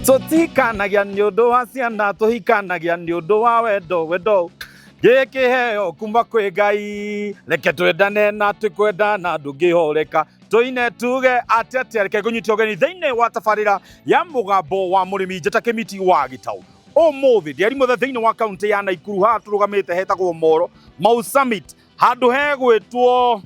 Tutikanagia nĩ ũndũ wa ciana, tũhikanagia nĩ ũndũ wa wendo. Gĩkĩ heo kuma kwĩ Ngai, reke twendane na twĩkwendana ndũngĩhoreka. Tũine tuge atete, reke ngũnyite ũgeni thĩinĩ wa tabarĩra ya mũgambo wa mũrĩmi njata Kĩmiti wa Gĩtaũ. Ũmũthĩ ndiarimũthe thĩinĩ wa kaunti ya Naikuru, haha tũrũgamĩte hetagwo Moro Mau Summit, handũ hegwĩtwo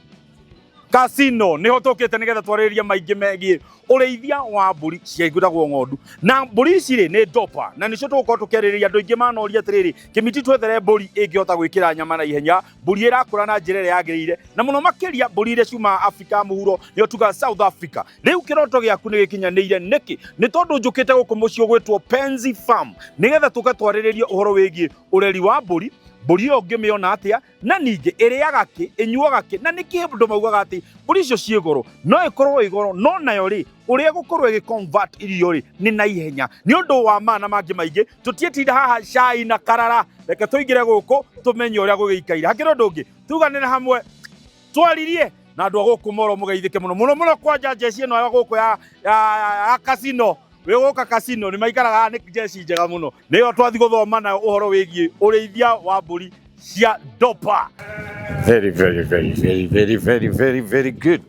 Casino. Niho tũkĩte nĩgetha twarĩrĩria maingĩ megiĩ ũrĩithia wa mbũri ciĩtagwo ng'ondu. Na mbũri ici nĩ ndopa, na nĩcio tũgũkorwo tũkĩarĩrĩria. Andũ aingĩ manoria atĩrĩrĩ, Kĩmiti twethere mbũri ĩngĩhota gwĩkĩra nyama na ihenya, mbũri ĩrakũra na njĩra ĩrĩa yagĩrĩire, na mũno makĩria mbũri iria ciuma Afrika ya mũhuro, nĩyo tuga South Africa. Rĩu kĩroto gĩaku nĩ gĩkinyanĩire. Nĩkĩ? Nĩ tondũ njũkĩte gũkũ mũciĩ ũgwĩtwo Penzi Farm, nĩgetha tũgatwarĩrĩria ũhoro wĩgiĩ ũreri wa mbũri. Mbũri ĩyo ũngĩmĩona atĩa, na ningĩ ĩrĩaga kĩ, ĩnyuaga kĩ, na nĩkĩ andũ maugaga atĩ mbũri icio ciĩ goro. No ĩkorwo ĩ goro, no nayo rĩ, ũrĩa gũkorwo ĩgĩ-convert irio rĩ, nĩ na ihenya. Nĩ ũndũ wa mana mangĩ maingĩ, tũtietinda haha cai na karara. Reke tũingĩre gũkũ tũmenye ũrĩa gũgĩikaire. Hakĩrĩ ũndũ ũngĩ, tuganĩre hamwe twaririe na andũ a gũkũ Moro mũgeithĩke mũno kwanja njeci ĩno ya gũkũ ya Casino. We gũka Casino nĩ maikaraga nĩ njeci njega mũno. Nĩyo twathi gũthoma nayo ũhoro wĩgiĩ ũrĩithia wa mbũri cia ndopa. Very good.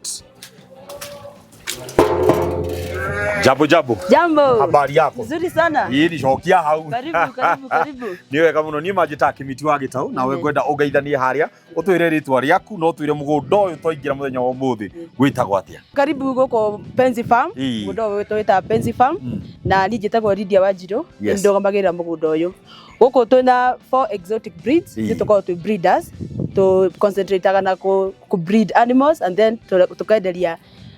Jambo. Habari yako? Nzuri sana. Hii ni shokia hau. Karibu. Ni wega mũno. Niĩ manjĩtaga Kĩmiti wa Gĩtaũ, na we ngwenda ũgeithanie harĩa ũtwĩre rĩtwa rĩaku, no twĩre mũgũnda ũyũ twaingĩra mũthenya wa ũmũthĩ gwĩtagwo atĩa? Karibu gũkũ Penzi Farm. Mũgũnda ũyũ twĩtaga Penzi Farm, na niĩ njĩtagwo Lydia Wanjirũ, ndũgamagĩrĩra mũgũnda ũyũ. Gũkũ twĩna 4 exotic breeds, nĩ tũkoragwo twĩ breeders, to concentrateaga na ku breed animals, and then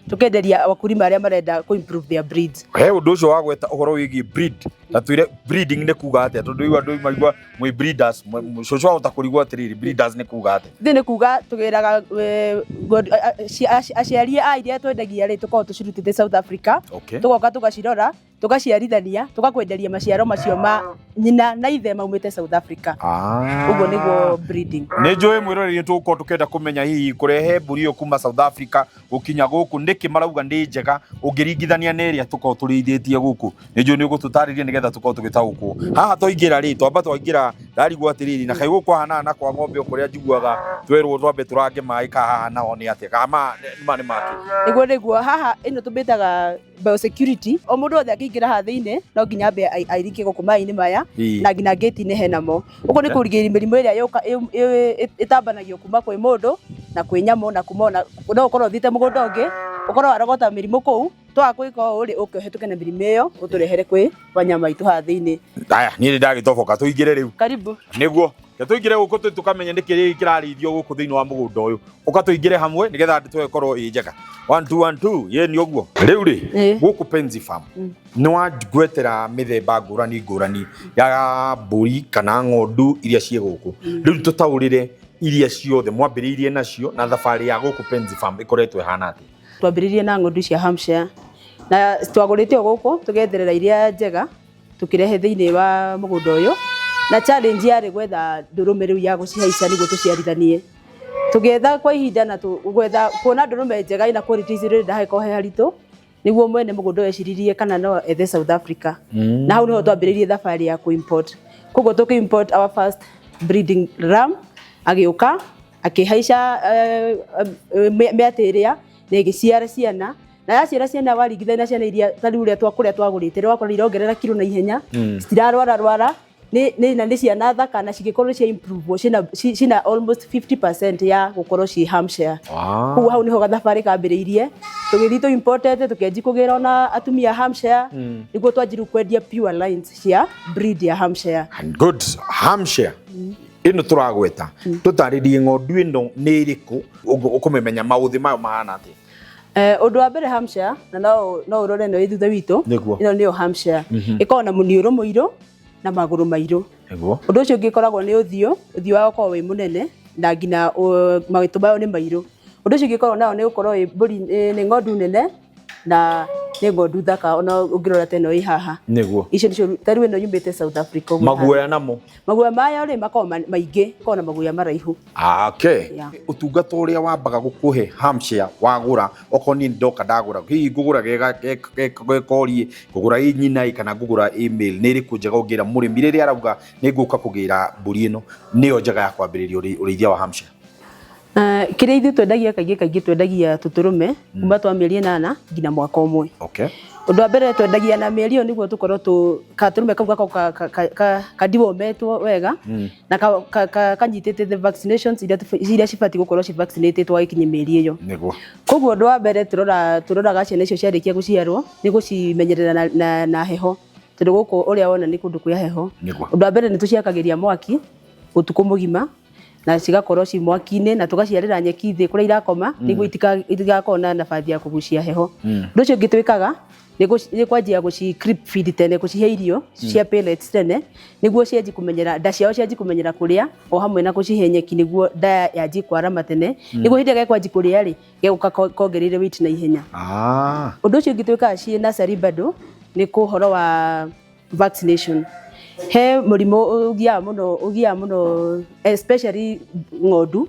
tukenderia wakulima arĩa marenda ku improve their breeds. He ũndũ ũcio wa gweta ũhoro wĩgiĩ breed, na twĩre breeding nĩ kuga atĩa? Tondũ rĩu andũ maigua mwĩ breeders, cũcũ wahota kũrigwo atĩrĩrĩ, breeders nĩ kuga atĩa? Nĩ kuga tũgĩraga aciari a iria twendagia rĩ, tũkoragwo tũcirutĩte South Africa, tũgoka tũgacirora, tũgaciarithania, tũgakwenderia maciaro macio ma nyina na ithe maumĩte South Africa. Ũguo nĩguo breeding. Nĩ njũĩ mwĩroreri tũgũkorwo tũkĩenda kũmenya hihi kũrehe mbũri ĩyo kuma South Africa gũkinya gũkũ nĩkĩ marauga nĩ njega ũngĩringithania na ĩrĩa tũkoragwo tũrĩithĩtie gũkũ. Nĩ njũĩ nĩ ũgũtũtarĩria nĩgetha tũkorwo tũgĩtaũkwo. Haha twaingĩra rĩ, twamba twaingĩra ndarigwo atĩrĩrĩ, na kaĩ gũkũ hana na kwa ng'ombe kũrĩa njiguaga twerwo twambe tũrange maĩ ka haha nao nĩ atĩa? Kama nĩ makĩ? Nĩguo haha ĩno tũmĩtaga biosecurity. O mũndũ wothe akĩingĩra haha thĩinĩ no nginya ambe airikie gũkũ maĩ-inĩ maya, na nginya gate-inĩ henamo. Ũguo nĩ kũrigĩrĩria mĩrimũ ĩrĩa ĩtambanagio kuma kwĩ mũndũ na kwĩ nyamũ, na kuma no ũkorwo ũthiĩte mũgũnda ũngĩ ũkorwo warogota mĩrimũ kũu, twaga gwĩka ũũ rĩ, ũkĩhĩtũke na mĩrimũ ĩyo ũtũrehere kwĩ wanyama itũ haha thĩinĩ. Aya, niĩ ndagĩtoboka, tũingĩre rĩu. Karibu. Nĩguo tũingĩre gũkũ tũkamenya nĩkĩ kĩrarĩithio gũkũ thĩinĩ wa mũgũnda ũyũ. Ũka tũingĩre hamwe nĩgetha tũkorwo ĩ njega. 1 2 ye nĩ ũguo. Rĩu rĩ, gũkũ Penzi Farm nĩ wangwetera mĩthemba ngũrani ya mbũri kana ng'ondu iria ciĩ gũkũ. Rĩu tũtaũrĩre iria ciothe mwambĩrĩirie nacio, na thabarĩ ya gũkũ Penzi Farm ĩkoretwo ĩhana atĩa? Twambĩrĩirie na ng'ondu cia Hampshire, na twagũrĩte gũkũ tũgetherera iria njega tũkĩrehe thĩinĩ wa mũgũnda ũyũ, na challenge yarĩ gwetha ndũrũme rĩu ya gũcihaica nĩguo tũciarithanie. Tũgetha kwa ihinda na gwetha kuona ndũrũme njega ina quality zero ndaheko he haritũ, nĩguo mwene mũgũnda ũyũ eciririe kana no ethe South Africa. Na hau nĩho twambĩrĩirie thabarĩ ya ku import. Koguo tũkĩ import our first breeding ram, agĩũka akĩhaica mĩatĩ ĩrĩa na ĩgĩciara ciana, na yaciara ciana waringithania na ciana iria ta rĩu ũrĩa twagũrĩte rĩ, wakorwo irongerera kiro na ihenya, citirarwara nĩ ciana thaka, na cigĩkorwo cia improve cina almost 50% ya gũkorwo ci Hampshire. Koguo hau nĩho gathabarĩ kambĩrĩirie, tũgĩthiĩ tũ imported tũkĩanji kũgĩra ona atumia Hampshire, nĩguo twanjirie kwendia pure lines cia breed ya Hampshire. Good. Hampshire ĩno tũragweta, tũtarĩrie ng'ondu ĩno nĩ ĩrĩkũ, ũkũmĩmenya maũthĩ mayo mahana atĩa? Ũndũ wa mbere Hampshire, na no ũrore no ĩthutha witũ, ĩno nĩyo Hampshire. Ĩkoragwo na mũniũrũ mũirũ na magũrũ mairũ. Ũndũ ũcio ũngĩ ũkoragwo nĩ ũthiũ wao ũkoragwo wĩ mũnene, na nginya magĩtũ mayo nĩ mairũ. Ũndũ ũcio ũngĩ ũkoragwo nayo nĩ gũkorwo nĩ ng'ondu nene na nĩ ng'ondu thaka ona ũngĩrora teno ĩ haha nĩguo icio nĩcio tarĩu ĩno yumĩte South Africa maguoya namo maguoya mayo rĩ makoragwo maingĩ korwo na maguoya maraihu okay ũtungata ũrĩa wambaga gũkũhe Hampshire wagũra okorwo niĩ ndoka ndagũra hihi ngũgũra gekori ngũgũra ĩ nyina kana ngũgũra email nĩ ĩrĩkũ njega ũngĩra mũrĩmi rĩrĩa arauga nĩ ngũka kũgĩra mbũri ĩno nĩyo njega ya kwambĩrĩria ũrĩithia wa Hampshire kĩrĩa ithuĩ twendagia kaingĩ twendagia tũtũrũme kuma twa mĩeri 8 nginya mwaka ũmwe okay ũndũ wa mbere twendagia na mĩeri ĩyo nĩguo tũkorwo katũrũme kau gakorwo kandivometwo wega na kanyitĩte the vaccinations iria cibatiĩ gũkorwo civaccinatĩtwo gwakinya mĩeri ĩyo koguo ũndũ wa mbere tũroraga ciana icio ciarĩkia gũciarwo nĩ gũcimenyerera na heho tondũ gũkũ ũrĩa wona nĩ kũndũ kwĩ heho ũndũ wa mbere nĩ tũciakagĩria mwaki ũtukũ mũgima na cigakorwo ci mwaki-inĩ na tugaciarĩra nyeki thĩ kũrĩa irakoma nĩguo itigakorwo na nabathi ya kũgucia heho ũndũ ũcio ũngĩ twĩkaga nĩ kwanjia gũci creep feed tene gũcihe irio cia pellets tene nĩguo cianji kũmenyera nda ciao cianji kũmenyera kũrĩa o hamwe na gũcihe nyeki nĩguo nda yanji kwarama tene nĩguo hĩndĩ ĩrĩa gekwanji kũrĩa rĩ gegũka kongereire weight na ihenya ũndũ ũcio ũngĩ twĩkaga ciĩ nursery bado nĩ kũhoro wa vaccination he mũrimũ ũgiaga mũno especially ng'ondu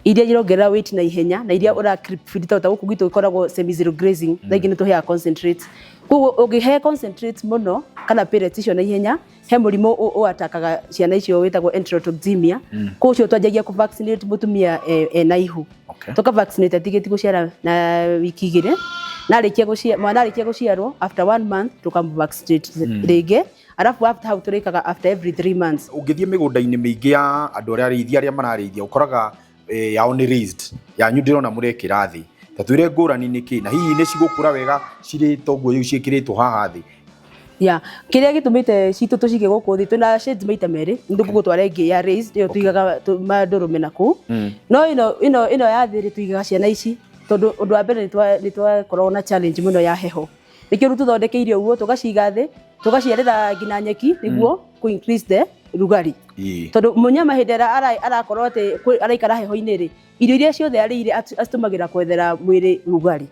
iria irongerera weight na ihenya na iria ũra creep feed ta gũkũ gwitũ ikoragwo semi zero grazing na ingĩ nĩ tũheaga concentrate koguo ũngĩhe concentrate mũno kana pellets icio na ihenya he mũrimũ ũatakaga ciana icio wĩtagwo enterotoxemia koguo ũcio twanjagia kũ vaccinate mũtumia na ihu tũka vaccinate atigĩti gũciara na wiki 2 mwana arĩkia gũciarwo after 1 month tũkamũ vaccinate rĩngĩ arafu hau tũrĩkaga after every 3 months ũngĩthiĩ mĩgũnda-inĩ mĩingĩ ya andũ arĩa arĩithia arĩa mararĩithia ũkoraga yao nĩ raised yanyu ndĩrona mũrekĩra thĩ ta twĩre ngũrani nĩkĩ na hihi nĩ cigũkũra wega cirĩ toguo rĩu ciĩkĩrĩtwo haha thĩ kĩrĩa gĩtũmĩte citũ tũcige gũkũ thĩ twĩna shades maita merĩ nĩtũgũtwara ĩngĩ ya raised ĩyo tũigaga mandũrũme nakũu no ĩno ya thĩ rĩ tũigaga ciana ici tondũ ũndũ wa mbere nĩ twakoragwo na challenge mũno ya heho nĩkĩo rĩu tũthondekeire ũguo tũgaciga thĩ tũgaciarĩra nginya nyeki nĩguo ku increase the rugarĩ tondũ mũnyama hĩndĩ ĩrĩa arakorwo atĩ araikara heho-inĩ rĩ irio iria ciothe arĩire acitũmagĩra kwethera mwĩrĩ rugarĩ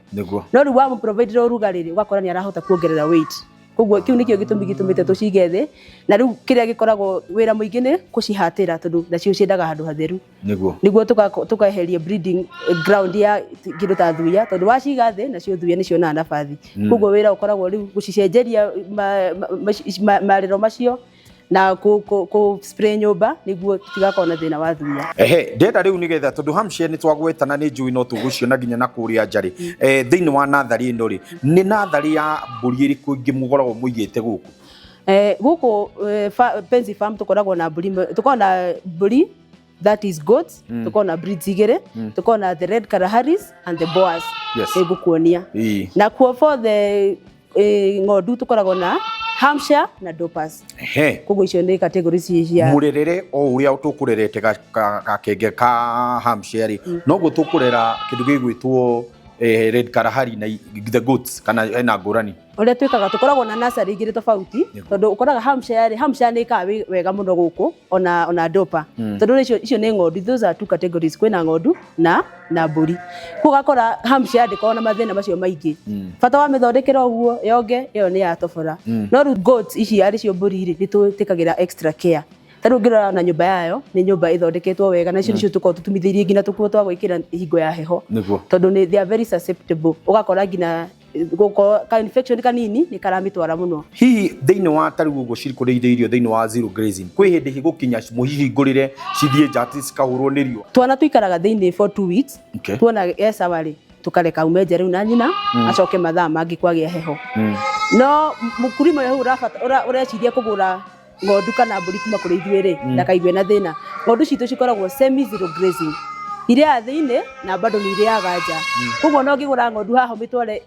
no rĩu wa provide rugarĩ rĩ ũgakora nĩ arahota kuongerera weight koguo kĩu nĩkĩo gĩtũmi gĩtũmĩte tũcige thĩ na rĩu kĩrĩa gĩkoragwo wĩra mũingĩ nĩ gũcihatĩra tondũ nacio ciendaga handũ hatheru nĩguo tũkaeheria breeding ground ya kĩndũ ta thuya tondũ waciga thĩ nacio thuya nĩ cionaga nabathi koguo wĩra ũkoragwo rĩu gũcicenjeria marĩro macio na ku spray nyũmba nĩguo tutigakorwo na thĩna wa thuya ndenda rĩu nĩgetha tondũ Hampshire nĩ twagwetana nĩ njũĩ no tũgũciona nginya na kũrĩa njarĩ thĩinĩ wa natharĩ ĩno rĩ nĩ natharĩ ya mbũri ĩrĩkũ ingĩ mũkoragwo mũigĩte gũkũ gũkũ Penzi Farm tũkoragwo na mbũri that is goats tuko na breeds igere tuko na the red Kalaharis and the Boers egukuonia na kuo for the ng'ondu tukoragwo na Hampshire na Dorpers koguo icio nĩ categories cia mũrerere o ũrĩa tũkũrerete gakenge ka Hampshire no guo tũkũrera kĩndũ gĩgwĩtwo red Kalahari na the goats kana ena ngũrani ũrĩa twĩkaga tũkoragwo na nursery igĩrĩ tofauti tondũ ũkoraga Hampshire nĩ ĩkaga wega mũno gũkũ ona Dorper tondũ icio nĩ ng'ondu those are two categories kwĩna ng'ondu na mbũri kũgakora Hampshire ndĩkoragwo na mathĩna macio maingĩ bata wa mĩthondekere ũguo yonge ĩyo nĩ ya tobora no rĩu goats ici arĩ cio mbũri nĩ twĩkagĩra extra care tarĩu ũngĩrora na nyũmba yayo nĩ nyũmba ĩthondeketwo wega na icio nĩcio tũkoragwo tũtumithĩirie nginya tũkuo twa gwĩkĩra hingo ya heho tondũ they are very susceptible ũgakora nginya ka infection kanini nĩ karamĩtwara mũno hihi thĩinĩ wa tarĩu ũguo cirikũrĩithĩirio thĩinĩ wa zero grazing kwĩ hĩndĩ gũkinya mũhihingũrĩre cithiĩ nja atĩ cikahũrwo nĩ riũa twana tũikaraga thĩinĩ for 2 weeks tuona sawa rĩ tukareka ume nja rĩu na nyina acoke mathaa mangĩ kwagĩa heho no mũkurima ũyũ ũreciria kũgũra ng'ondu kana mbũri kuma kũrĩ ithuĩ rĩ ndakaigue na thĩna ng'ondu citũ cikoragwo semi zero grazing iria thĩinĩ na bado nĩ iriaga nja koguo no ngĩgũra ng'ondu haha mĩtware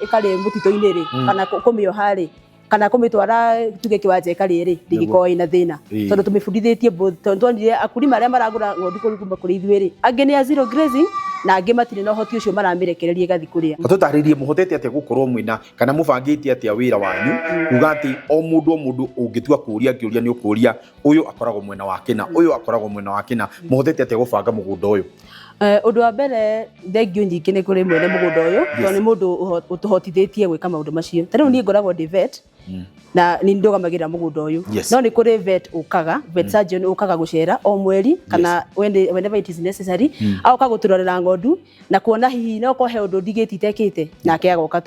ĩkarĩ mũtitũ-inĩ rĩ kana kũmĩoha rĩ kana kũmĩtwara tuge kĩwanja ĩkarĩ rĩ ndĩgĩkoragwo ĩna thĩna tondũ tũmĩbundithĩtie tondũ tuonire akurima arĩa maragũra ng'ondu kuma kũrĩ ithuĩ rĩ angĩ nĩ a zero grazing na angĩ matirĩ na ũhoti ũcio maramĩrekereria ĩgathi kũrĩa tũtarĩrie mũhotete atĩa gũkorwo mwĩna kana mũbangĩte atĩa wĩra wanyu kuga atĩ o mũndũ ũngĩtua kũũria kĩũria nĩ ũkũũria ũyũ akoragwo mwena wa kĩna ũyũ akoragwo mwena wa kĩna mũhotete atĩa gũbanga mũgũnda ũyũ Undu wa mbere thengio nyingĩ nĩ kũrĩ mwene mũgũnda ũyũ tondũ nĩ mũndũ ũtũhotithĩtie gwĩka maũndũ macio. Ta rĩu niĩ ngoragwo ndĩ vet na nĩ ndũgamagĩrĩra mũgũnda ũyũ. No nĩ kũrĩ vet ũkaga, vet surgeon ũkaga gũcera o mweri kana whenever it is necessary, agoka gũtũrorera ng'ondu na kuona hihi no ko he ũndũ ndigĩti itekĩte nake agoka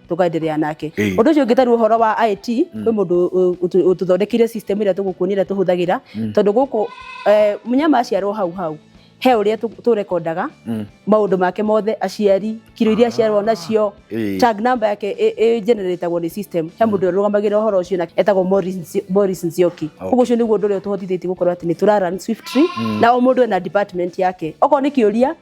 tukaendelea nake. Ũndũ ũcio ũngĩ ta rĩu ũhoro wa IT, kwĩ mũndũ ũtũthondekeire system ĩrĩa tũgũkuonia ĩrĩa tũhũthagĩra tondũ gũkũ mũnyama aciarwo hau he ũrĩa tũrekondaga maũndũ make mothe, aciari, kiro iria aciarwo nacio, tag number yake generatagwo nĩ system. He mũndũ ũrũgamagĩrĩra ũhoro ũcio na etagwo Morris Nzioki. Ũguo ũcio nĩguo ũndũ ũrĩa tũhotithĩtie gũkorwo atĩ nĩ tũrarun swiftly na o mũndũ ena department yake. Okorwo nĩ kĩũria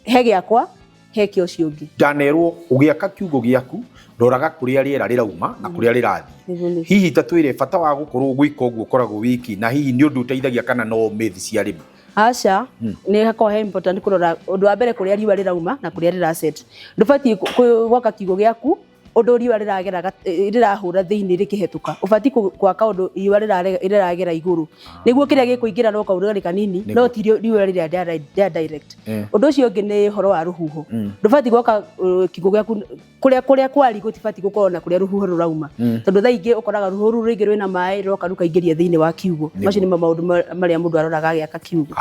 he gĩakwa, he kĩo ũcio ũngĩ. Ndanerwo ũgĩaka kiugo gĩaku roraga kũrĩa rĩera rĩrauma na kũrĩa rĩrathiĩ. Hihi ta twĩre bata wa gũkorwo gwĩka ũguo ũkoragwo wiki na hihi nĩ ũndũ ũteithagia kana no myth cia arĩmi? Aca nĩ hakoragwo he important kũrora ũndũ wa mbere kũrĩa riũa rĩrauma na kũrĩa rĩraset. Ndũbatiĩ gwaka kiugo gĩaku ũndũ riũa rĩrahũra thĩinĩ rĩkĩhetũka. Ũbatiĩ gwaka ũndũ riũa rĩragera igũrũ nĩguo kĩrĩa gĩkũingĩra no kaũrugarĩ kanini no ti riũa rĩrĩa direct. Ũndũ ũcio ũngĩ nĩ ũhoro wa rũhuho. Ndũbatiĩ gwaka kiugo gĩaku kũrĩa kwari gũtibatiĩ gũkorwo na kũrĩa rũhuho rũrauma tondũ thaa ingĩ ũkoraga rũhuho rũu rũingĩ rwĩna maĩ rũroka rũkaingĩria thĩinĩ wa kiugo. Macio nĩ maũndũ marĩa mũndũ aroraga agĩaka kiugo.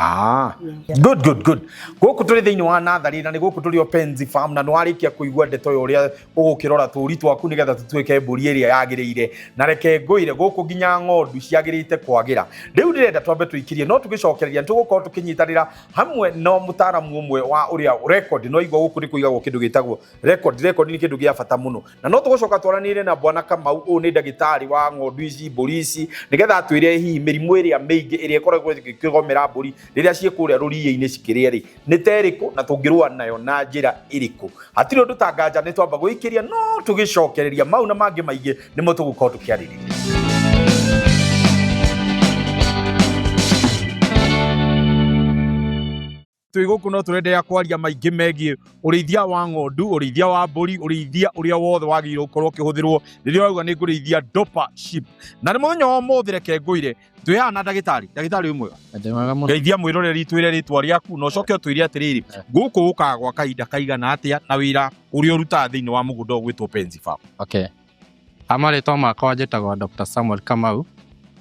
Good. Gũkũ tũrĩ thĩinĩ wa natharĩ na nĩ gũkũ tũrĩ o Penzi Farm na nĩ warĩkia kũigua ndeto ũrĩa ũgũkĩrora tũũri twaku nĩgetha tũtuĩke mbũri ĩrĩa yagĩrĩire na reke ngũire gũkũ nginya ng'ondu ciagĩrĩte kwagĩra. Rĩu ndĩrenda twambe tũikirie no tũgĩcokereria tũgũkorwo tũkĩnyitanĩra hamwe na mũtaaramu ũmwe wa ũrĩa record no igua gũkũ nĩ kũigagwo kĩndũ gĩtagwo record nĩ kĩndũ gĩa bata mũno na no tũgũcoka twaranĩre na Bwana Kamau. Ũyũ nĩ ndagĩtarĩ wa ng'ondu ici, mbũri ici, nĩgetha atwĩre hihi mĩrimũ ĩrĩa mĩingĩ ĩrĩa ĩkoragwo ĩkĩgomera mbũri rĩrĩa ciĩ kũrĩa rũriĩ-inĩ cikĩrĩa rĩ nĩ terĩkũ na tũngĩrũa nayo na njĩra ĩrĩkũ. Hatirĩ ũndũ ta nganja nĩ twamba gũikĩria no tũgĩcokereria mau na mangĩ maingĩ nĩmo tũgũkorwo tũkĩarĩrĩria. Tũi gũkũ no tũrenderea kwaria maingĩ megiĩ ũrĩithia wa ng'ondu, ũrĩithia wa mbũri, ũrĩithia ũrĩa wothe wagĩrĩirwo gũkorwo ũkĩhũthĩrwo rĩrĩa wauga nĩ ngũrĩithia Dorper sheep. Na nĩ mũthenya wa ũmũthĩ reke ngũire twĩhaha na ndagĩtarĩ wĩ mwega. Ngeithia mwĩroreri twĩre rĩtwa rĩaku na ũcoke ũtwĩre atĩrĩrĩ gũkũ gũkaga gwa kahinda kaigana atĩa na wĩra ũrĩa ũrutaga thĩinĩ wa mũgũnda ũyũ gwĩtwo Penzi Farm. Okay. Amarĩtwa makwa njĩtagwo Dr. Samuel Kamau,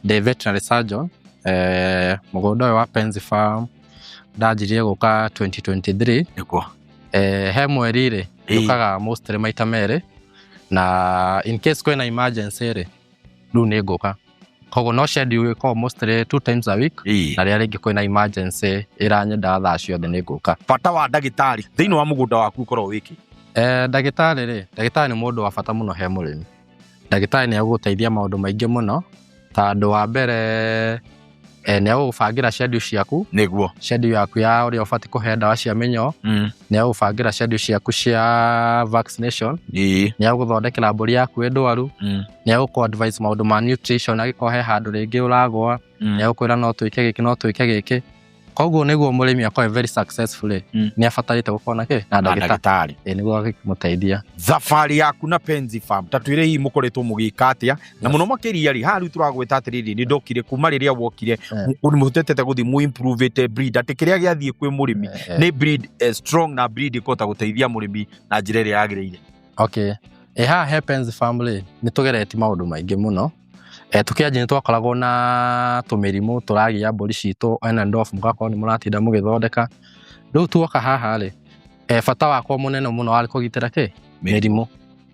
ndĩ veterinary surgeon. Mũgũnda ũyũ wa Penzi Farm ndanjirie gũka 2023. Nĩguo. He mweri rĩ gũkaga mostly maita merĩ na in case kwĩna emergency rĩ rĩu nĩ ngũka. Koguo no schedule ĩkoragwo mostly 2 times a week na rĩrĩa rĩngĩ kwĩna emergency ĩranyenda thaa ciothe nĩ ngũka. Bata wa ndagĩtarĩ thĩinĩ wa mũgũnda waku ũkorwo wĩkĩ? Ndagĩtarĩ nĩ mũndũ wa bata mũno he mũrĩmi. Ndagĩtarĩ nĩ agũgũteithia maũndũ maingĩ mũno tondũ wa mbere nĩ agũgũbangĩra schedule ciaku. Nĩguo. Schedule yaku ya ũrĩa ũbatiĩ kũhe ndawa cia mĩnyoo. Nĩ agũgũbangĩra schedule ciaku cia vaccination. Nĩ agũgũthondekera mbũri yaku ĩ ndwaru. Nĩ agũkũ-advise maũndũ ma nutrition angĩkorwo he handũ rĩngĩ ũragũa. Nĩ agũkwĩra no twĩke gĩkĩ no twĩke gĩkĩ. Koguo nĩguo mũrĩmi akorwo very successful nĩ abatarĩte gũkorwo na ndagĩtarĩ nĩguo agĩmũteithia. Thabarĩ yaku na Penzi Farm ta twĩre hihi mũkoretwo mũgĩka atĩa na mũno makĩria rĩ haha rĩu tũragwĩta atĩrĩrĩ nĩ ndokire kuma rĩrĩa wokire mũtetete gũthiĩ mũ improve breed atĩ kĩrĩa gĩathiĩ kwĩ mũrĩmi nĩ breed strong na breed ĩkũhota gũteithia mũrĩmi na njĩra ĩrĩa yagĩrĩire. Okay. Haha he Penzi Farm nĩ tũgeretie maũndũ maingĩ mũno. Tukĩanjia nĩ twakoragwo na tũmĩrimũ tũragia mbũri citũ on and off mũgakorwo nĩ mũratinda mũgĩthondeka. Rĩu tuoka haha rĩ bata wakwa mũnene mũno warĩ kũgitĩra mĩrimũ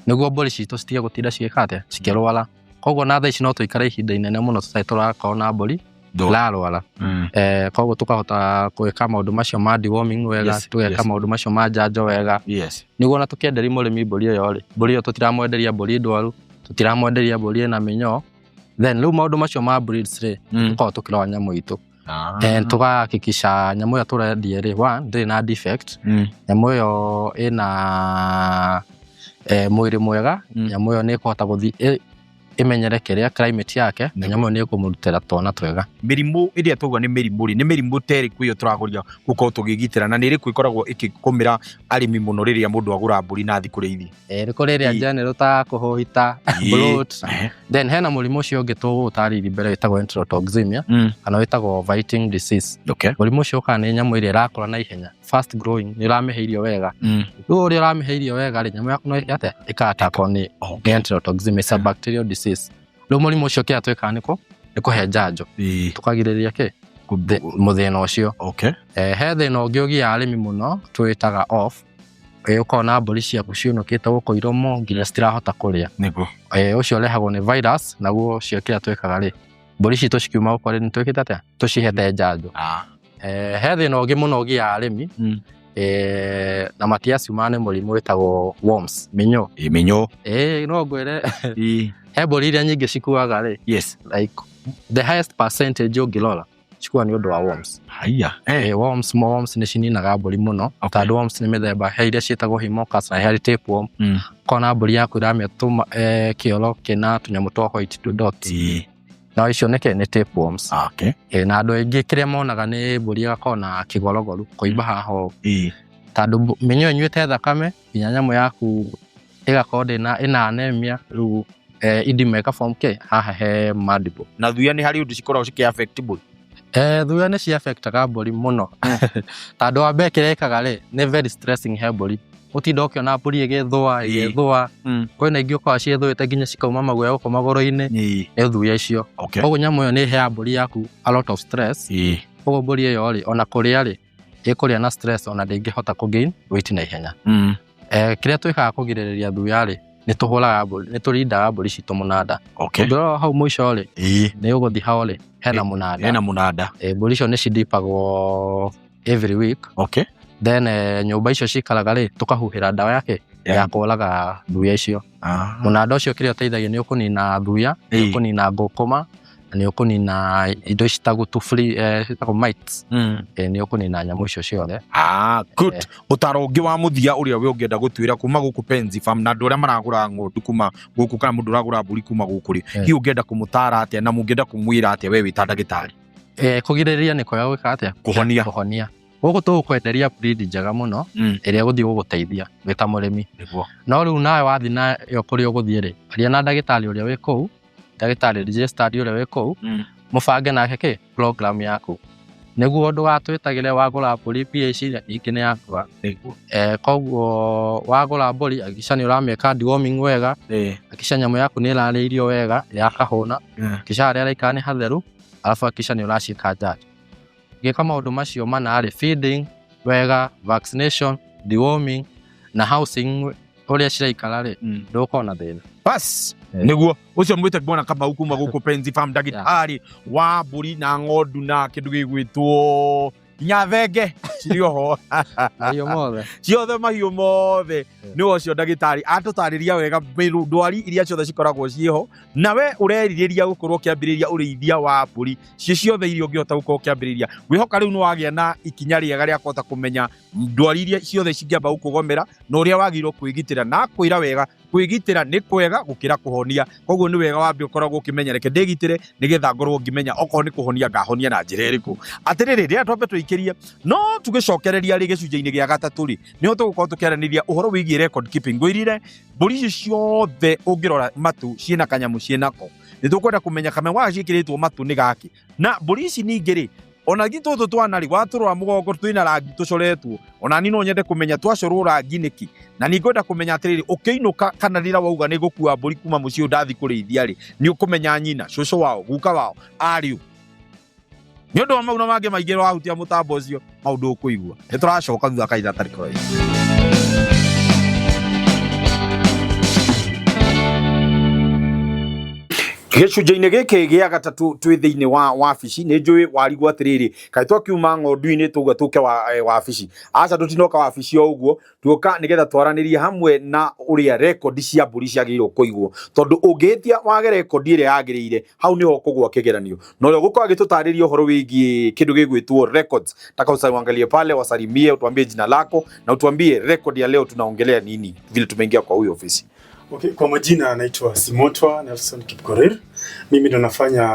nĩguo mbũri citũ citige gũtinda cigĩka atĩa cikĩrwara. Koguo na thaa ici no tũikare ihinda inene mũno tũtarĩ tũrakorwo na mbũri irarwara. Koguo tũkahota gwĩka maũndũ macio ma deworming wega, tũgeka maũndũ macio ma njanjo wega nĩguo na tũkĩenderia mũrĩmi mbũri ĩyo rĩ mbũri ĩyo tũtiramwenderia mbũri ndwaru, tũtiramwenderia mbũri ĩna mĩnyoo. Then rĩu maũndũ macio ma breeds rĩ tũkoragwo tũkĩrora nyamũ itũ tũgahakikisha nyamũ ĩyo tũrendia rĩ ndĩrĩ na defect, nyamũ ĩyo ĩna mwĩrĩ mwega, nyamũ ĩyo nĩ ĩkũhota gũthiĩ imenyere kĩrĩa climate yake na nyamũ nĩ ĩkũmũrutĩra twana twega. Mĩrimũ ĩrĩa tũga nĩ mĩrimũ rĩ nĩ mĩrimũ terĩkũ ĩyo tũragoria gũkorwo tũgĩgitĩra na nĩ ĩrĩkũ ĩkoragwo ĩkĩgũmĩra arĩmi mũno rĩrĩa mũndũ agũra mbũri na thikũ rĩithi? Nĩ kũrĩ ĩrĩa general ta kũhũhita, bloat. Then hena mũrimũ ũcio ũngĩ tũgũtarĩirie mbere wĩtagwo enterotoxemia kana wĩtagwo biting disease. Mũrimũ ũcio ũkaga nĩ nyamũ ĩrĩa ĩrakũra na ihenya fast growing ni rameheirio wega rĩu ũrĩa rameheirio wega rĩ nyamũ yaku no yate ĩkatakwo ni enterotoxin bacterial disease rĩu mũrimũ ũcio kĩrĩa twĩkaga nĩ kũhe njanjo tukagirĩrĩria mũthĩna ũcio he thĩna ũngĩ ũgia arĩmi mũno twĩtaga off ukona mbũri ciaku ciũnũkĩte gũkũ iromo nginya citirahota kũrĩa nĩguo ũcio ũrehagwo nĩ virus naguo ũcio kĩrĩa twĩkaga rĩ mbũri citũ cikiuma gũkũ rĩ nĩ twĩkĩte atĩa tũcihete njanjo he thĩna ũngĩ mũno ũgia arĩmi na matiaciuma nĩ mũrimũ wĩtagwo worms mĩnyoo no ngwĩre he mbũri iria nyingĩ cikuaga rĩ like the highest percentage ũngĩrora cikua nĩ ũndũ wa worms worms nĩ cininaga mbũri mũno tondũ worms nĩ mĩthemba he iria ciĩtagwo Haemococcus na he tapeworm kona mbũri yaku iramĩa kĩoro kĩna tũnyamũ twa white dots na icio nĩ tapeworms na andũ aingĩ kĩrĩa monaga nĩ mbũri ĩgakorwo na kĩgorogoru kũimba haha tondũ mĩnyoo ĩnyuĩte thakame nginya nyamũ yaku ĩgakorwo ĩna anemia rĩu idima ĩkaform haha he mandible na thuya nĩ harĩ ũndũ cikoragwo cikĩ-affect mbũri thuya nĩ ci-affectaga mbũri mũno tondũ wa mbere kĩrĩa ĩkaga rĩ nĩ very stressing he mbũri ũtinda ũkĩona mbũri ĩgĩthũa kwĩna ingĩ ũkoragwo ciĩthũĩte nginya cikauma maguoya gũkũ magũrũ-inĩ nĩ thuya icio koguo nyamũ ĩyo nĩ ĩheaga mbũri yaku a lot of stress koguo mbũri ĩyo rĩ ona kũrĩa rĩ ĩkũrĩa na stress ona ndĩngĩhota kũgain weight na ihenya kĩrĩa twĩkaga kũgirĩrĩria thuya rĩ nĩ tũhũraga mbũri nĩ tũrindaga mbũri citũ mũnanda ũngĩrora hau mũico rĩ nĩ ũgũthiĩ hao rĩ hena mũnanda mbũri icio nĩ cindipagwo every week then nyũmba icio cikaraga rĩ tũkahuhĩra ndawa yake ya kũraga thuya icio mũnanda ũcio kĩrĩa ũteithagia nĩ ũkũnina thuya nĩ ũkũnina ngũkũma na nĩ ũkũnina indo citagwo mites nĩ ũkũnina nyamũ icio ciothe good ũtaro ũngĩ wa mũthia ũrĩa we ũngĩenda gũtwĩra kuma gũkũ Penzi Farm na andũ arĩa maragũra ng'ondu kuma gũkũ kana mũndũ ũragũra mbũri kuma gũkũ rĩ hihi ũngĩenda kũmũtara atĩa na mũngĩenda kũmwĩra atĩa we wĩta ndagĩtarĩ kũgirĩrĩria nĩ kwega gwĩka atĩa kũhonia gũkũ tũgũkwenderia breed njega mũno ĩrĩa gũthiĩ gũgũteithia wĩ ta mũrĩmi no rĩu nawe wathiĩ nayo kũrĩa ũgũthiĩ rĩ aria na ndagĩtarĩ ũrĩa wĩ kũu ndagĩtarĩ registered ũrĩa wĩ kũu mũbange nake program yaku nĩguo ndũgatwĩtagĩre wagũra mbũri PH ingĩ nĩ yakua koguo wagũra mbũri hakikisha nĩ ũramĩka deworming wega hakikisha nyamũ yaku nĩ ĩrarĩa irio wega yakahũna hakikisha harĩa ĩraikara nĩ hatheru alafu hakikisha nĩ ũraciĩka njanjo ngĩka maũndũ macio mana rĩ feeding wega vaccination deworming na housing ũrĩa ciraikara rĩ ndũkona na thĩna bas nĩguo ũcio mwĩte kuona Kamau kuma gũkũ Penzi Farm ndagĩtarĩ wa mbũri na ng'ondu na kĩndũ gĩgwĩtwo nyathenge cirioho ciothe mahiũ mothe nĩwe ũcio ndagĩtarĩ atũtarĩria wega ndwari iria ciothe cikoragwo ciĩho nawe ũrerirĩria gũkorwo ũkĩambĩrĩria ũrĩithia wa mbũri ciothe iria ũngĩhota gũkorwo ũkĩambĩrĩria ngwĩhoka rĩu nĩ wagĩa na ikinya rĩega rĩa kũhota kũmenya ndwari iria ciothe cingĩamba gũkũgomera na ũrĩa wagĩrĩirwo kwĩgitĩra na kwĩra wega kwĩgitĩra nĩ kwega gũkĩra kũhonia koguo nĩ wega wambe ũkoragwo ũkĩmenya reke ndĩgitĩre nĩgetha ngorwo ngĩmenya okorwo nĩ kũhonia ngahonia na njĩra ĩrĩkũ atĩrĩrĩ rĩrĩa twambe twĩkĩrie no tũgĩcokereria rĩ gĩcunjĩ-inĩ gĩa gatatũ rĩ nĩho tũgũkorwo tũkĩaranĩria ũhoro wĩgiĩ record keeping ngwĩrire mbũri ici ciothe ũngĩrora matu ciĩna kanyamũ ciĩnako nĩ tũkwenda kũmenya kamenya ciĩkĩrĩtwo matu nĩ gaki na mbũri ici ningĩ rĩ ona ngi tũtũ twana rĩ watũrora mũgongo twĩna rangi tũcoretwo ona ni no nyende kũmenya twacorwo rangi nĩki na nĩ ngwenda kũmenya atĩrĩrĩ ũkĩinũka kana rĩra wauga nĩ gũkua mbũri kuma mũciĩ ũndathi kũrĩithia rĩ nĩ ũkũmenya nyina cũcũ wao guka wao ariũ nĩ ũndũ wa mau na mangĩ maingĩ wahutia mũtambo ũcio maũndũ ũkũigua nĩ tũracoka thutha kaitha tarĩ kũraihu. Gĩcunjĩ-inĩ gĩkĩ gĩa gatatũ twĩ thĩinĩ wa wabici nĩ njũĩ warigwo atĩrĩrĩ kaĩ twakiuma ng'ondu-inĩ tũgwe tũke wabici aca tũtinoka wabici o ũguo tuoka nĩgetha twaranĩrie hamwe na ũrĩa rekondi cia mbũri ciagĩrĩirwo kũigwo tondũ ũngĩtia wage rekondi ĩrĩa yagĩrĩire hau nĩho kũgwa kĩgeranio na ũrĩa ũgũkorwo agĩtũtarĩria ũhoro wĩgiĩ kĩndũ gĩgwĩtwo records taka uangalie pale wasalimie utuambie jina lako na utuambie record ya leo tunaongelea nini vile tumeingia kwa huyo ofisi. Okay, kwa majina naitwa Simotwa Nelson Kipkorir. Mimi ndo nafanya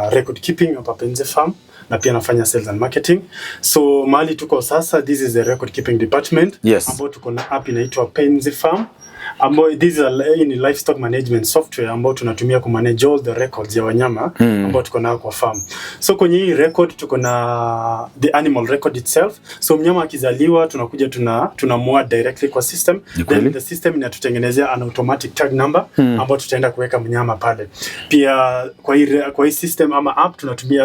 record keeping hapa Penzi Farm na pia nafanya sales and marketing. So mahali tuko sasa, this is the record keeping department. Yes. Ambao tuko na app inaitwa Penzi Farm ambao this is livestock management software ambao tunatumia ku manage all the records ya wanyama ambao tuko nao kwa farm. So kwenye hii record tuko na the animal record itself. So mnyama akizaliwa tunakuja tunamua directly kwa system, then the system inatutengenezea an automatic tag number ambao tutaenda kuweka mnyama pale. Pia kwa hii system ama app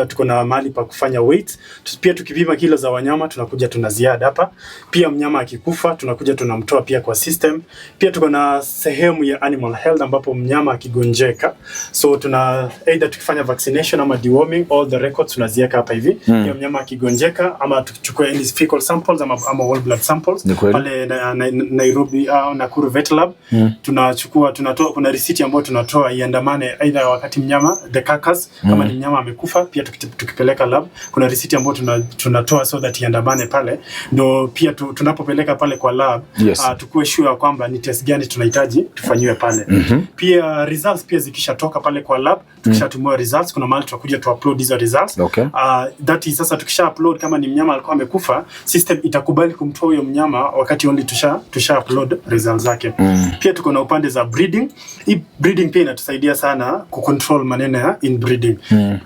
tuko na mahali pa kufanya weight. Pia tukipima kilo za wanyama tunakuja tunaziada hapa. Pia mnyama akikufa tunakuja tunamtoa pia kwa system. Pia tuko na sehemu ya animal health ambapo mnyama akigonjeka, so tuna either tukifanya vaccination ama deworming, all the records tunaziweka hapa hivi. Pia mnyama akigonjeka ama tukichukua any fecal samples ama whole blood samples pale Nairobi au Nakuru Vet Lab, tunatoa kuna receipt ambayo tunatoa iandamane either wakati mnyama the carcass kama ni mnyama amekufa, pia tukipeleka lab kuna receipt ambayo tunatoa so that iandamane pale, ndio pia tunapopeleka pale kwa lab tukue sure kwamba ni test gani tunahitaji tufanyiwe pale. Pia results pia zikishatoka pale kwa lab, tukishatumia results kuna mahali tutakuja tu upload hizo results. That is sasa tukisha upload kama ni mnyama alikuwa amekufa, system itakubali kumtoa huyo mnyama wakati only tusha upload results zake. Pia tuko na upande za breeding. Hii breeding pia inatusaidia sana ku control maneno ya inbreeding,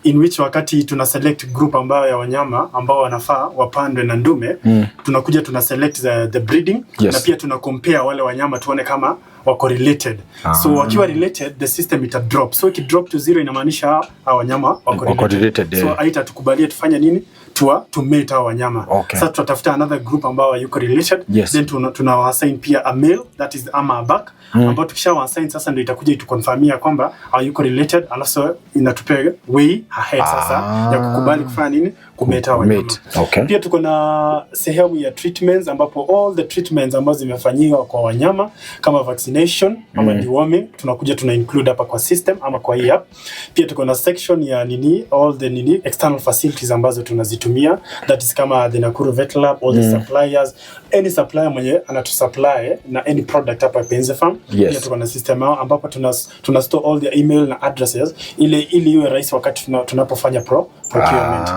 in which wakati tuna select group ambayo ya wanyama ambao wanafaa wapandwe na ndume, tunakuja tuna select the breeding, na pia tuna compare wale wanyama tuone kama wako related. So wakiwa related, the system ita drop. So iki drop to 0 inamaanisha hawa wanyama wako related. So haitatukubalia tufanye nini? To mate hawa wanyama. Sasa tutatafuta another group ambao yuko related, then tuna assign pia a male, that is ama a back, ambao tukisha assign sasa ndio itakuja itukonfirmia kwamba yuko related, alafu inatupea way ahead sasa ya kukubali kufanya nini? Kumate hawa wanyama. Pia tuko na sehemu ya treatments ambapo all the treatments ambazo zimefanyiwa kwa wanyama kama vaccination ama deworming tunakuja tuna include hapa kwa system ama kwa hii app. Pia tuko na section ya all the external facilities ambazo tunazitumia, that is kama the Nakuru Vet Lab, all the suppliers, any supplier mwenye anatusupply na any product hapa Penze Farm. Pia tuko na system ambapo tuna store all the email na addresses ili iwe rahisi wakati tunapofanya procurement.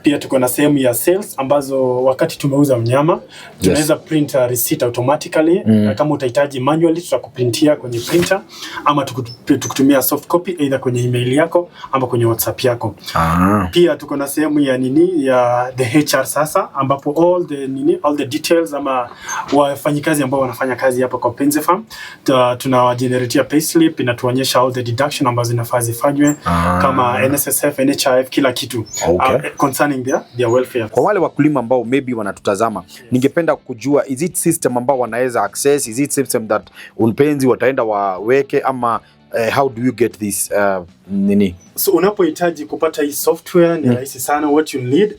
Pia tuko na sehemu ya sales ambazo wakati tumeuza mnyama tunaweza print a receipt automatically, na kama utahitaji manually tutakuprintia kwenye printer ama tukutumia soft copy either kwenye email yako ama kwenye WhatsApp yako. Pia tuko na sehemu ya ya the HR sasa ambapo all the details ama wafanyikazi ambao wanafanya kazi hapa kwa Penze Farm tunawageneratea payslip, inatuonyesha all the deduction ambazo zinafaa zifanywe kama NSSF, NHIF, kila kitu concerning their welfare. Kwa wale wakulima ambao maybe wanatutazama, ningependa kujua, is it system ambao wanaweza access, is it system that unpenzi wataenda waweke ama how do you get this So unapohitaji kupata hii software ni rahisi sana. What you need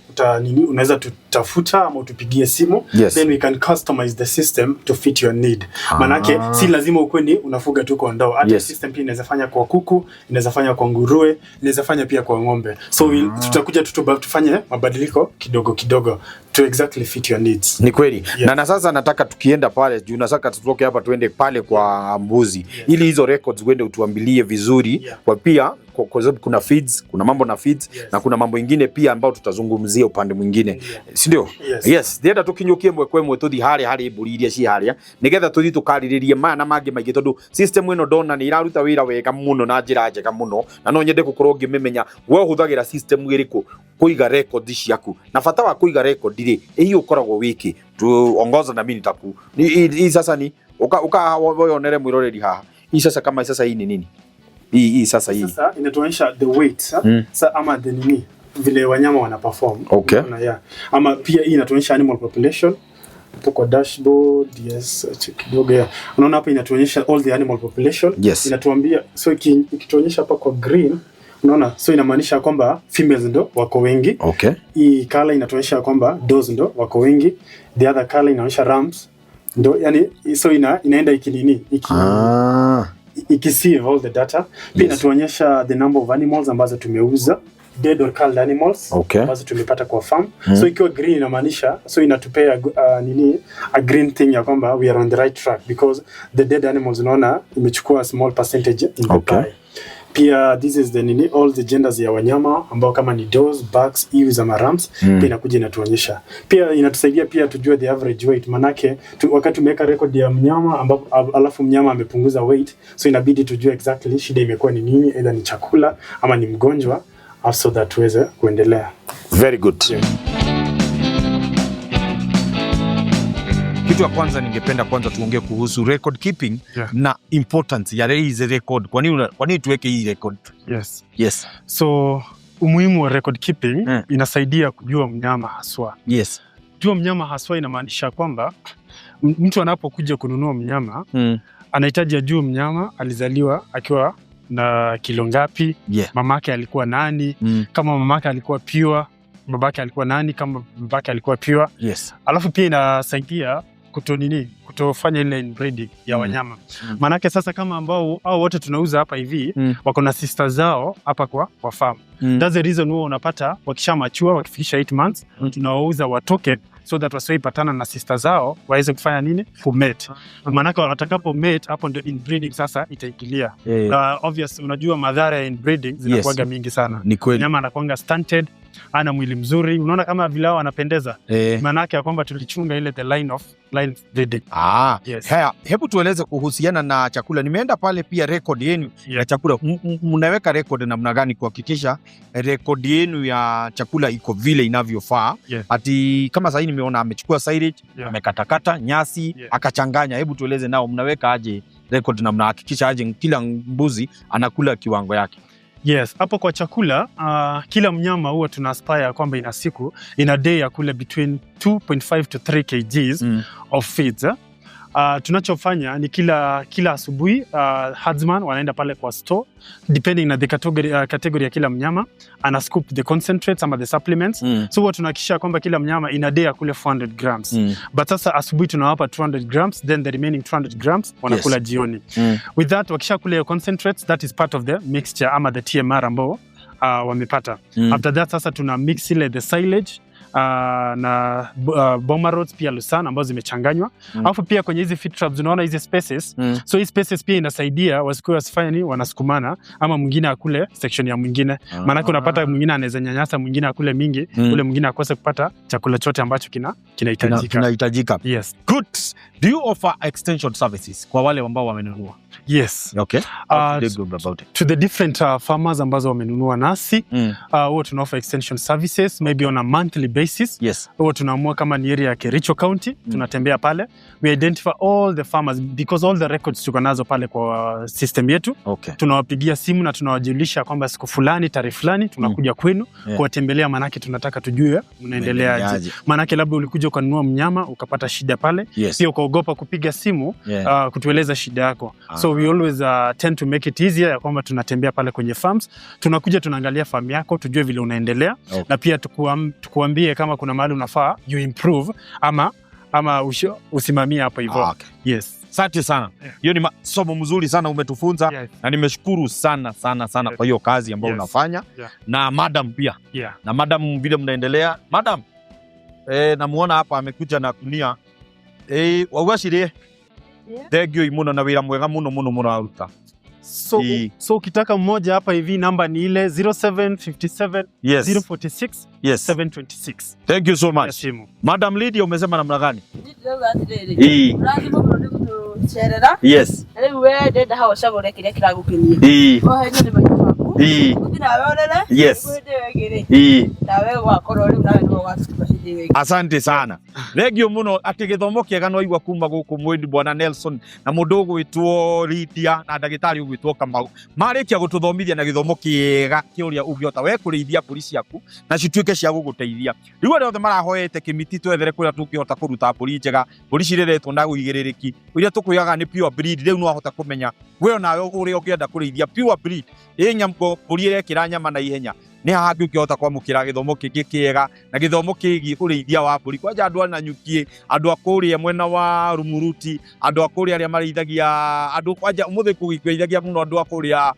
unaweza tutafuta ama utupigie simu, then we can customize the system to fit your need. Manake si lazima ukweni unafuga tu kondoo, hata system pia inaweza fanya kwa kuku, inaweza fanya kwa nguruwe, inaweza fanya pia kwa ng'ombe. So tutakuja tufanye mabadiliko kidogo kidogo to exactly fit your needs. Ni kweli. Na sasa nataka tukienda pale juu nataka tutoke hapa tuende pale kwa mbuzi ili hizo records uende utuambilie vizuri kwa pia kwa sababu kuna feeds, kuna mambo na feeds na kuna mambo ingine pia ambao tutazungumzia upande mwingine. Si ndio? Yes. Ndienda tukinyukie mwekwe tuthi hari iburi iria ci haria nigetha tuthi tukariririe na mangi maingi tondu system ino ndona ni iraruta wira wega muno na njira njega muno na no nyende gukorwo ngimemenya we huthagira system iriku kuiga records ciaku na bata wa kuiga record ri hiyo ukoragwo wiki tu ongoza na mimi nitaku hii sasa ni ukaonere mwiroreri haha hii sasa kama sasa hii ni nini hii sasa inatuonyesha the weight sasa ama the vile wanyama wana perform. Ama pia hii inatuonyesha animal population kwa dashboard. Kidogo unaona hapa inatuonyesha all the animal population. Inatuambia so ikituonyesha hapa kwa green unaona, so inamaanisha kwamba females ndo wako wengi. Hii color inatuonyesha kwamba does ndo wako wengi. The other color inaonyesha rams ndo, yani so inaenda ikisieve all the data. Pia inatuonyesha the number of animals ambazo tumeuza, dead or culled animals ambazo tumepata kwa farm. So ikiwa green inamaanisha so inatupea a green thing ya kwamba we are on the right track because the dead animals unaona imechukua a small percentage in the pie. Pia this is all the genders ya wanyama ambao kama ni does, bucks, ewes ama rams. Pia inakuja inatuonyesha. Pia inatusaidia pia tujue the average weight, manake wakati tumeweka record ya mnyama ambapo alafu mnyama amepunguza weight, so inabidi tujue exactly shida imekuwa ni nini, either ni chakula ama ni mgonjwa, so that tuweze kuendelea. Very good. Yeah. Kitu ya kwanza ningependa kwanza tuongee kuhusu record keeping na importance ya hizi record. Kwa nini tuweke hii record? Yes. So umuhimu wa record keeping inasaidia kujua mnyama haswa. Yes. Kujua mnyama haswa inamaanisha kwamba mtu anapokuja kununua mnyama anahitaji ajue mnyama alizaliwa akiwa na kilo ngapi, mamake alikuwa nani, kama mamake alikuwa pure, babake alikuwa nani, kama babake alikuwa pure. Yes. Alafu pia inasaidia kutofanya ile inbreeding ya wanyama. Manake sasa kama ambao au wote tunauza hapa hivi wako na sister zao hapa kwa farm. That's the reason wao unapata wakisha mature, wakifikisha 8 months tunawauza watoke, so that wasiipatana na sister zao waweze kufanya nini? Kumate. Manake watakapo mate hapo ndio inbreeding sasa itaingilia. Obvious, unajua madhara ya inbreeding zinakuwa mingi sana. Nyama anakuanga stunted, ana mwili mzuri, unaona kama vile hao anapendeza. Manake ya kwamba tulichunga ile the line breeding. Yes. Hebu tueleze kuhusiana na chakula. Nimeenda pale pia record yenu ya chakula. Mnaweka record namna gani kuhakikisha record yenu ya chakula iko vile inavyofaa? Ati kama sasa nimeona amechukua silage, amekatakata nyasi, akachanganya. Hebu tueleze nao mnaweka aje record na mnahakikisha aje kila mbuzi anakula kiwango yake? Yes, hapo kwa chakula kila mnyama huwa tuna aspire kwamba ina day ya kula between 2.5 to 3 kgs of feeds. Tunachofanya ni kila asubuhi herdsman wanaenda pale kwa store, depending na the category ya kila mnyama, ana scoop the concentrates ama the supplements. So huwa tunahakikisha kwamba kila mnyama ina day ya kule 400 grams. But sasa asubuhi tunawapa 200 grams, then the remaining 200 grams wanakula jioni. With that wakisha kule concentrates, that is part of the mixture ama the TMR ambao wamepata. After that sasa tuna mix ile the silage na boma rods pia Lucerne ambazo zimechanganywa. Alafu pia kwenye hizi feed traps unaona hizi spaces. So hizi spaces pia inasaidia wasifanye ni wanasukumana ama mwingine akule section ya mwingine. Maana unapata mwingine anaweza nyanyasa mwingine akule mingi, ule mwingine akose kupata chakula chote ambacho kinahitajika. Yes. Good. Do you offer extension services kwa wale ambao wamenunua? Yes. Okay. To the different farmers ambazo wamenunua nasi, huwa tuna offer extension services maybe on a monthly basis. Yes. Huwa tunaamua kama ni area ya Kericho County, tunatembea pale. We identify all the farmers because all the records tuko nazo pale kwa system yetu. Okay. Tunawapigia simu na tunawajulisha kwamba siku fulani, tarehe fulani tunakuja kwenu kuwatembelea, manake tunataka tujue mnaendeleaje. Manake labda ulikuja ukanunua mnyama ukapata shida pale, pia ukaogopa kupiga simu kutueleza shida yako. So we always tend to make it easier ya kwamba tunatembea pale kwenye farms, tunakuja tunaangalia farm yako, tujue vile unaendelea, na pia tukuambie kama kuna mahali unafaa you improve ama usimamie hapo hivyo. Yes. Asante sana. Hiyo ni somo mzuri sana umetufunza, na nimeshukuru sana kwa hiyo kazi ambayo unafanya. Na madam pia. Na madam vile mnaendelea. Madam, namuona hapa amekuja na kunia. Wawashirie. Thegio imuna na wira mwega muno muraruta. So ukitaka mmoja hapa hivi namba ni ile 0757 046 726. Thank you so much. Madam Lydia, umesema namna gani? Yes. Yes. Asante sana. Thegio muno ati githomo kiega no igwa kuma guku Mwindi Bwana Nelson na mundu gwitwo Lydia na ndagitari ugwitwo Kamau marikia gututhomithia na githomo kiega kiuria ungiota we kurithia mburi ciaku na cituike cia guguteithia. Riu rĩothe marahoete kimiti twethere kuria tungihota kuruta mburi njega, mburi cireretwo na guigiririki uria tukuyaga ni pure breed. Riu no ahota kumenya we nawe uria ungienda kurithia pure breed nyamko mburi irekira nyama na ihenya ni hangi ukihota kwamukira githomo kingi kiega na githomo kigi urithia wa mburi kwanja andu na nyukie andu akuria mwena wa Rumuruti andu akuria aria marithagia andu kwanja umuthe kugikweithagia muno andu akuria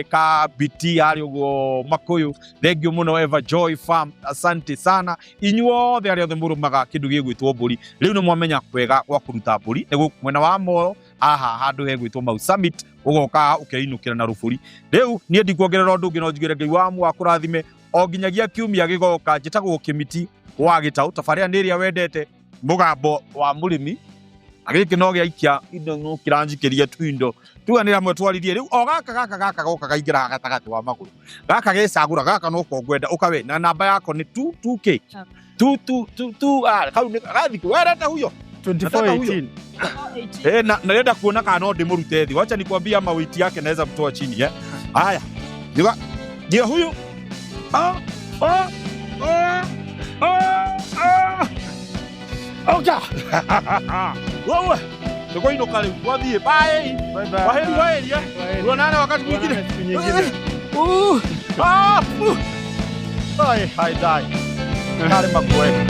Kabiti ari ugo Makuyu. Thegio muno Eva Joy Farm, asante sana inyuothe aria othe murumaga kindu gigwitwo mburi. Riu no mwamenya kwega gwa kuruta mburi ni mwena wa Moro aha handu hegwitwo Mau Summit ugoka ukeinukira na ruburi riu nie ndikuongerera undu ungi no njigire Ngai wa mu akurathime o nginyagia kiumia gigoka njitagwo Kimiti wa Gitau tafaria niria wendete mugambo wa murimi agiki no giaikia indo no kiranjikirie twindo tuganira mwe twaririe riu o gaka goka gaingira gatagati wa maguru gaka gecagura gaka no kongwenda ukawe na namba yako ni 22k 22 kau ni gathi werete huyo 2418 na nenda kuona kana no ndimurute thi wacha nikwambia mawiti yake naweza mtoa chini haya ndio huyu oka wewe ndio ino kale wathie bye kwaheri tuonane wakati mwingine hai dai kale makweli